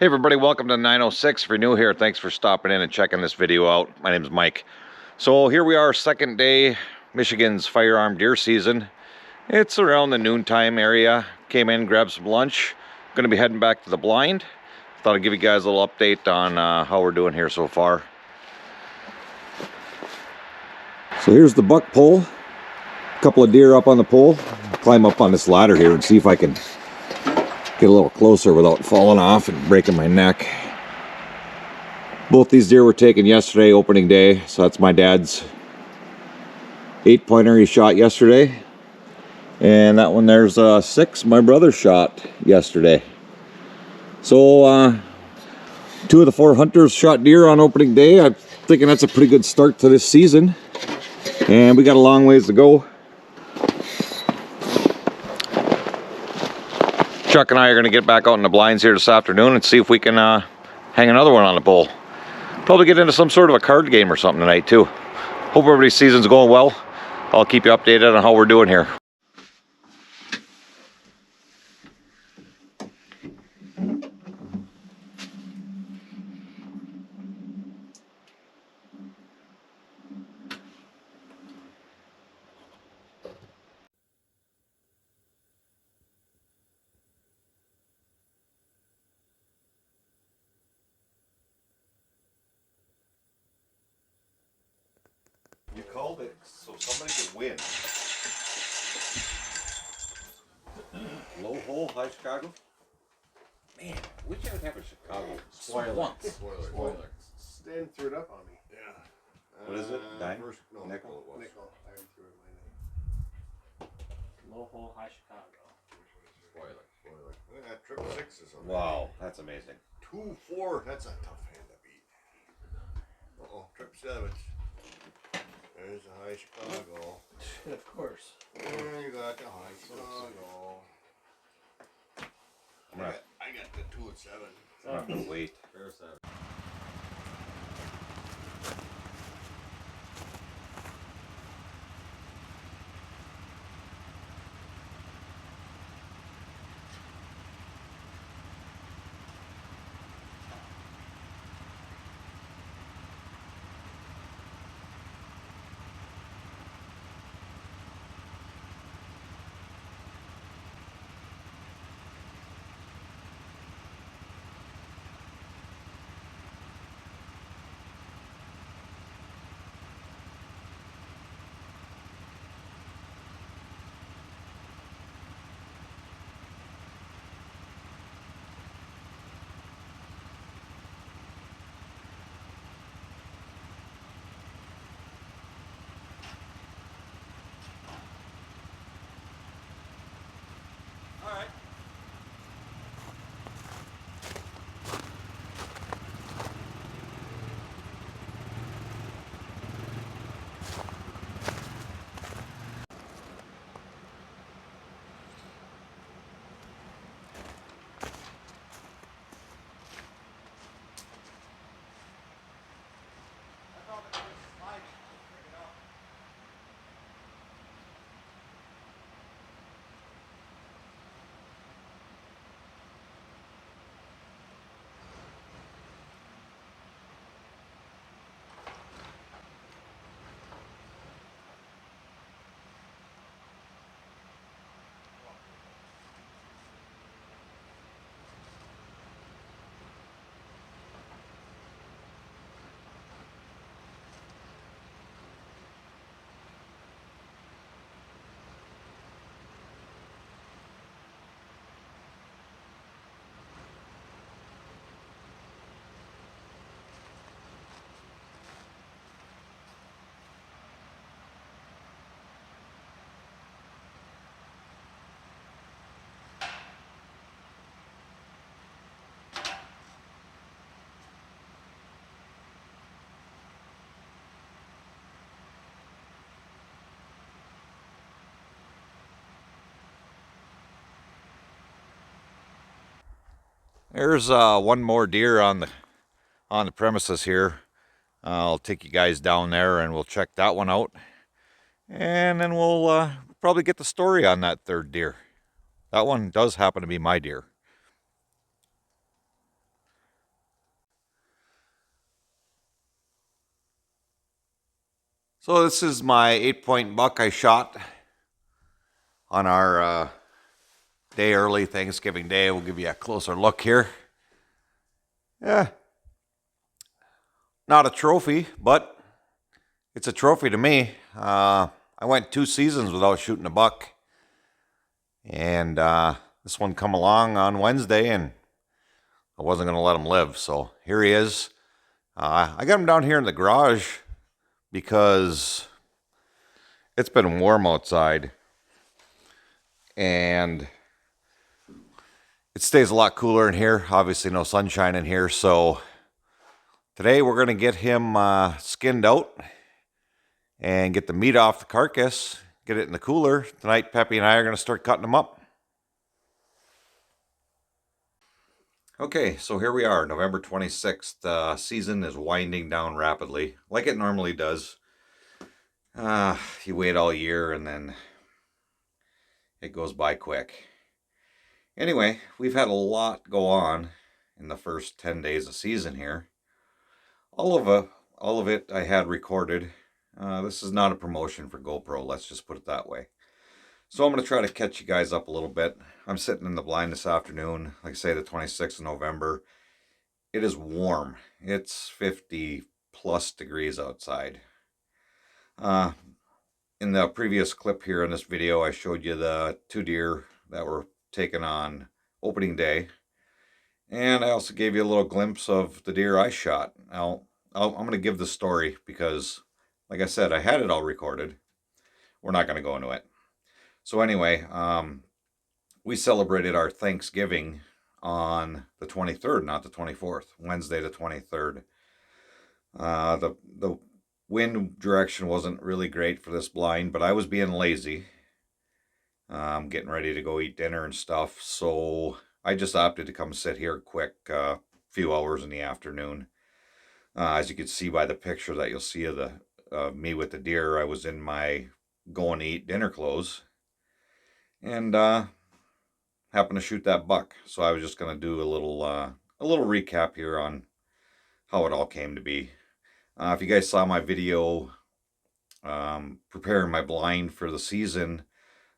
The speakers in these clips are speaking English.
Hey everybody, welcome to 906. If you're new here, thanks for stopping in and checking this video out. My name is Mike. So here we are, second day, Michigan's firearm deer season. It's around the noontime area. Came in, grabbed some lunch. Going to be heading back to the blind. Thought I'd give you guys a little update on how we're doing here so far. So here's the buck pole. A couple of deer up on the pole. I'll climb up on this ladder here and see if I can get a little closer without falling off and breaking my neck. Both these deer were taken yesterday, opening day, so that's my dad's 8-pointer he shot yesterday. And that one there's 6 my brother shot yesterday. So 2 of the 4 hunters shot deer on opening day. I'm thinking that's a pretty good start to this season. And we got a long ways to go. Chuck and I are going to get back out in the blinds here this afternoon and see if we can hang another one on the pole. Probably get into some sort of a card game or something tonight too. Hope everybody's season's going well. I'll keep you updated on how we're doing here. You called it so somebody could win. Low hole, high Chicago. Man, wish I would have a Chicago Spoiler. once. Spoiler. Stan threw it up on me. Yeah. What is it? Dime? No, Nickel? it was. Nickel. I threw it in my name. Low hole, high Chicago. Spoiler. Look at that triple sixes on Wow, that's amazing. 2-4. That's a tough hand to beat. Triple sevens. There's the high Chicago. Of course. And you got the high Chicago. I got the 2 and 7. I'm not gonna wait. Fair 7. There's one more deer on the premises here. I'll take you guys down there and we'll check that one out. And then we'll probably get the story on that third deer. That one does happen to be my deer. So this is my 8-point buck I shot on our day early, Thanksgiving Day. We'll give you a closer look here. Yeah, not a trophy, but it's a trophy to me. I went 2 seasons without shooting a buck, and this one come along on Wednesday, and I wasn't going to let him live. So here he is. I got him down here in the garage because it's been warm outside, and it stays a lot cooler in here. Obviously no sunshine in here, so today we're going to get him skinned out and get the meat off the carcass, get it in the cooler. Tonight Peppy and I are going to start cutting them up. Okay, so here we are, November 26th. Season is winding down rapidly, like it normally does. You wait all year and then it goes by quick. Anyway, we've had a lot go on in the first 10 days of season here. All of it I had recorded. This is not a promotion for GoPro, let's just put it that way. So I'm going to try to catch you guys up a little bit. I'm sitting in the blind this afternoon, like I say, the 26th of November. It is warm. It's 50 plus degrees outside. In the previous clip here in this video, I showed you the 2 deer that were taken on opening day. And I also gave you a little glimpse of the deer I shot. Now, I'm going to give the story because, like I said, I had it all recorded. We're not going to go into it. So anyway, we celebrated our Thanksgiving on the 23rd, not the 24th, Wednesday the 23rd. The wind direction wasn't really great for this blind, but I was being lazy. Getting ready to go eat dinner and stuff, so I just opted to come sit here quick, few hours in the afternoon. As you can see by the picture that you'll see of the me with the deer, I was in my going to eat dinner clothes, and happened to shoot that buck. So I was just going to do a little recap here on how it all came to be. If you guys saw my video preparing my blind for the season,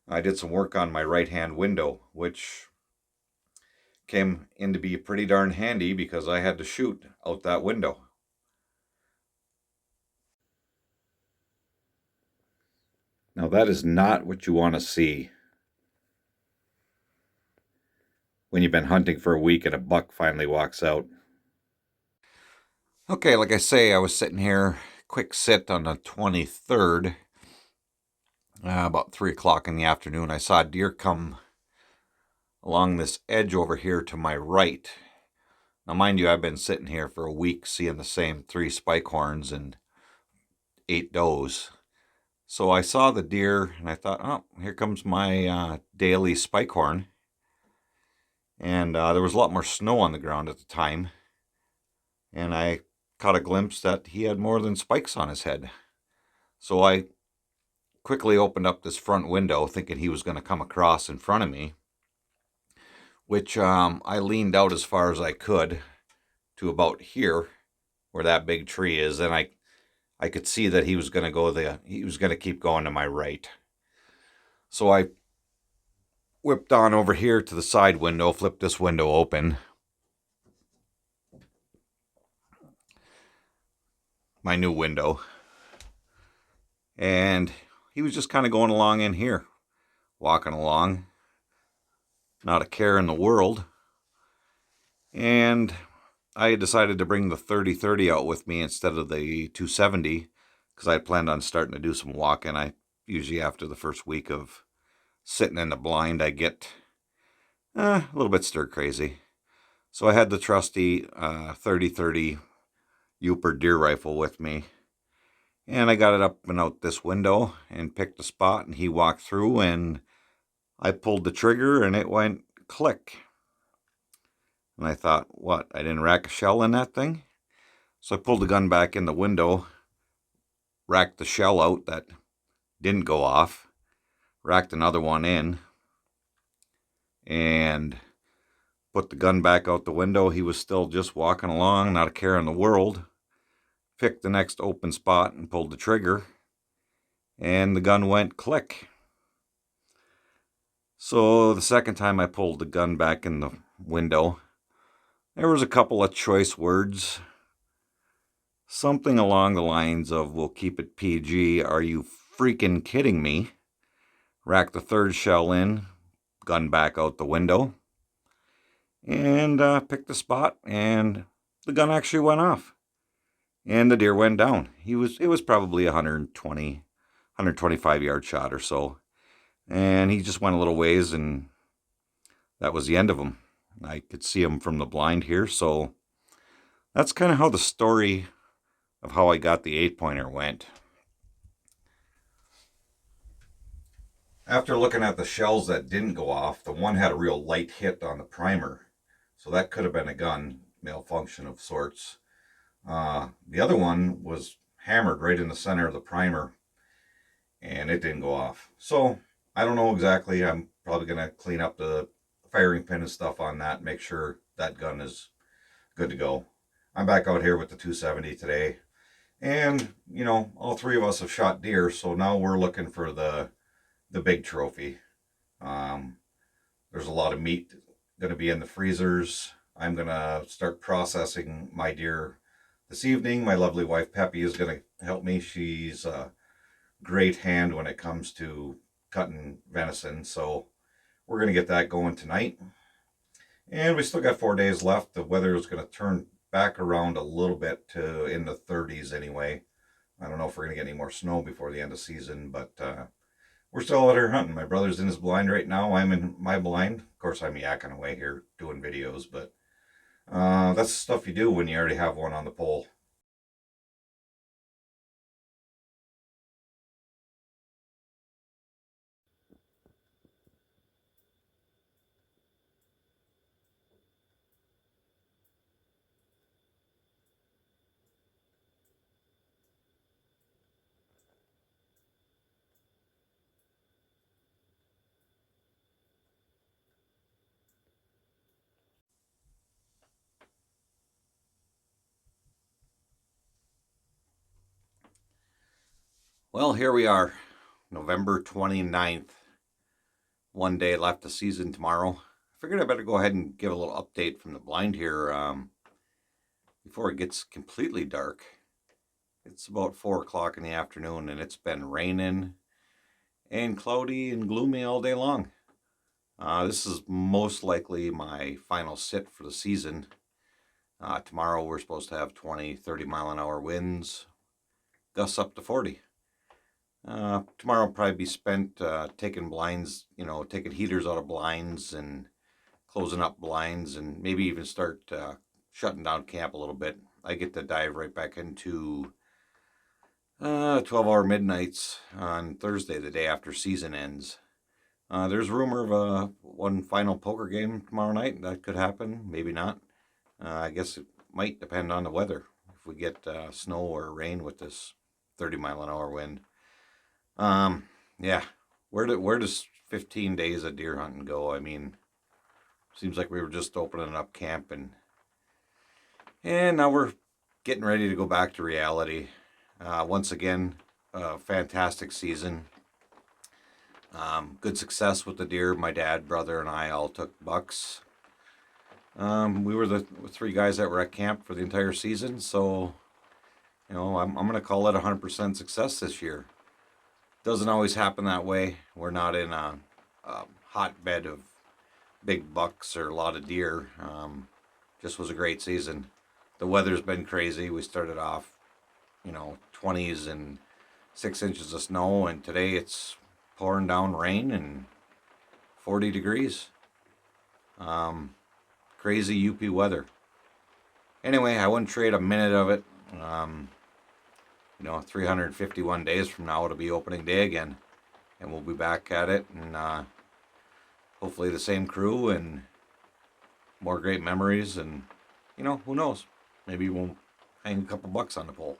I did some work on my right-hand window, which came in to be pretty darn handy because I had to shoot out that window. Now that is not what you want to see when you've been hunting for a week and a buck finally walks out. Okay, like I say, I was sitting here, quick sit on the 23rd, about 3 o'clock in the afternoon. I saw a deer come along this edge over here to my right. Now, mind you, I've been sitting here for a week seeing the same 3 spike horns and 8 does. So I saw the deer and I thought, oh, here comes my daily spike horn. And there was a lot more snow on the ground at the time. And I caught a glimpse that he had more than spikes on his head. So I quickly opened up this front window thinking he was going to come across in front of me, which I leaned out as far as I could to about here where that big tree is, and I could see that he was going to go there. He was going to keep going to my right. So I whipped on over here to the side window, flipped this window open. My new window. And he was just kind of going along in here, walking along, not a care in the world. And I decided to bring the 30-30 out with me instead of the 270 because I planned on starting to do some walking. I usually, after the first week of sitting in the blind, I get a little bit stir crazy. So I had the trusty 30-30 Uper deer rifle with me. And I got it up and out this window and picked a spot, and he walked through, and I pulled the trigger and it went click. And I thought, what, I didn't rack a shell in that thing? So I pulled the gun back in the window, racked the shell out that didn't go off, racked another one in, and put the gun back out the window. He was still just walking along, not a care in the world. Picked the next open spot and pulled the trigger. and the gun went click. So the second time I pulled the gun back in the window, there was a couple of choice words. Something along the lines of, "We'll keep it PG, are you freaking kidding me?" Racked the third shell in, gun back out the window, and picked the spot, and the gun actually went off. And the deer went down. It was probably 120, 125 yard shot or so. And he just went a little ways, and that was the end of him. I could see him from the blind here, so that's kind of how the story of how I got the 8-pointer went. After looking at the shells that didn't go off, the one had a real light hit on the primer, so that could have been a gun malfunction of sorts. The other one was hammered right in the center of the primer, and it didn't go off. So I don't know exactly. I'm probably going to clean up the firing pin and stuff on that, make sure that gun is good to go. I'm back out here with the 270 today, and you know, all three of us have shot deer, so now we're looking for the big trophy. There's a lot of meat going to be in the freezers. I'm going to start processing my deer this evening. My lovely wife Peppy is going to help me. She's a great hand when it comes to cutting venison, so we're going to get that going tonight. And we still got 4 days left. The weather is going to turn back around a little bit to in the 30s anyway. I don't know if we're going to get any more snow before the end of season, but we're still out here hunting. My brother's in his blind right now. I'm in my blind. Of course, I'm yakking away here doing videos, but that's the stuff you do when you already have one on the pole. Well, here we are, November 29th. 1 day left the season tomorrow. I figured I better go ahead and give a little update from the blind here before it gets completely dark. It's about 4 o'clock in the afternoon, and it's been raining and cloudy and gloomy all day long. This is most likely my final sit for the season. Tomorrow we're supposed to have 20, 30 mile an hour winds, gusts up to 40. Tomorrow will probably be spent taking blinds, taking heaters out of blinds and closing up blinds, and maybe even start shutting down camp a little bit. I get to dive right back into 12-hour midnights on Thursday, the day after season ends. There's rumor of one final poker game tomorrow night. That could happen, maybe not. I guess it might depend on the weather. If we get snow or rain with this 30 mile an hour wind. Yeah, where does 15 days of deer hunting go? I mean, seems like we were just opening up camp, and now we're getting ready to go back to reality. Once again, fantastic season. Good success with the deer. My dad, brother, and I all took bucks. We were the 3 guys that were at camp for the entire season, so I'm going to call it 100% success this year. Doesn't always happen that way. We're not in a hotbed of big bucks or a lot of deer. Just was a great season. The weather's been crazy. We started off, 20s and 6 inches of snow, and today it's pouring down rain and 40 degrees. Crazy UP weather. Anyway, I wouldn't trade a minute of it. 351 days from now it'll be opening day again, and we'll be back at it, and hopefully the same crew and more great memories, and who knows, maybe we'll hang a couple bucks on the pole.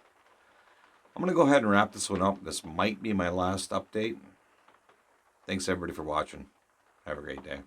I'm gonna go ahead and wrap this one up. This might be my last update. Thanks everybody for watching. Have a great day.